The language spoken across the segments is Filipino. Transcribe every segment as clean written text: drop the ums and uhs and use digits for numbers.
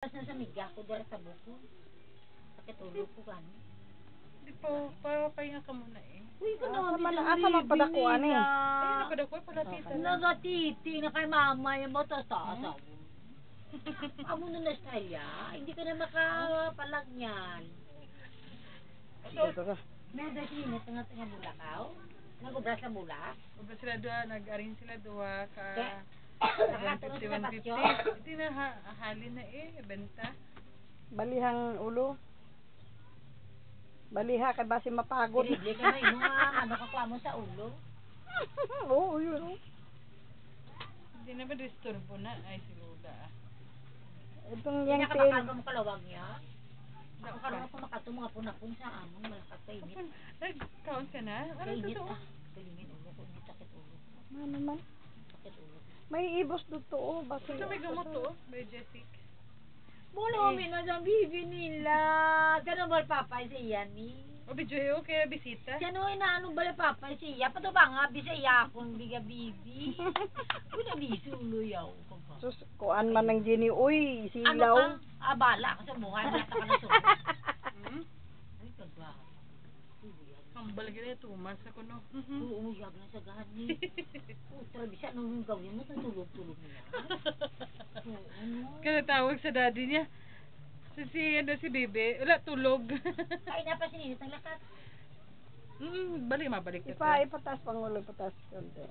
Tapos na sa miga ko dara sa buko. Sakit ulo ko gani. Di po, para pahinga ka muna eh. Uy, Asa man padakuan eh. Ay, napadakoy pala tita. Nagatiti na kay mama yung mo taas-taas ako. Amo na na saya. Hindi ka na makapalag niyan. Dito ka. May dati na tanga-tanga bulakaw. Nagubra sa bulak. Pagka sila doon, nag-aring sila doon ka... Nakatulong sa 150, patyo. 150. Hindi na halin na eh, benta. Balihang ulo. Baliha kay basi mapagod. Bili ka na yung mga ano kakuha mo sa ulo. Oo, yun. Hindi na ba disturbo na? Ay, si Lola ah. Itong Hindi yang na ka tail. makalawag mo kalawag niya. Ako karoon ako makatong mga punapun sa among malakas sa init. Nag-count ka na? Ano Kainit totoo? ah. Kainit ulo ko. Hindi sakit ulo. Ano naman? Sakit ulo. May ibos dito oh. Basi. Ito may gamot to, may Jessic. Bulo mi na sa bibi nila. Kano ba papay sa iyan ni? O, Bijoyo, kaya bisita. Kano inaano ba papay sa iya? Pato ba nga bisa iya akong biga bibi? Una bisulo yaw ko ba? Sus, kuan man ng Jenny. Uy, Ano silaw. ka? Abala ka sa buhay. Wala ka na sulit. Hmm? Ay, kagwa. Kambal ka na, tumas ako no. Oo, yag na sa gani. Putra, bisa nung gawin mo, tutulog-tulog mo yan. Oo, ano? Kaya tawag sa daddy niya. Si Bebe, wala tulog. Kain na pa sininit ang lakas. Mabalik na Ipatas pangulo, ipatas konti.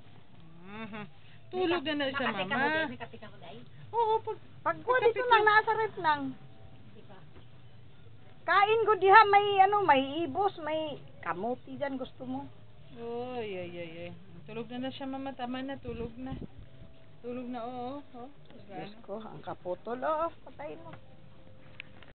Tulog na na siya, mama. May kape ka mo, day? Oo, Pag ko dito lang nasa rep lang. Di ba? Kain ko diha may ano, may ibos, may kamuti diyan gusto mo. Ay. Tulog na na siya, mama. Tama na, tulog na. Tulog na, oo. Diyos ko, ang kaputol. Oh, patayin mo.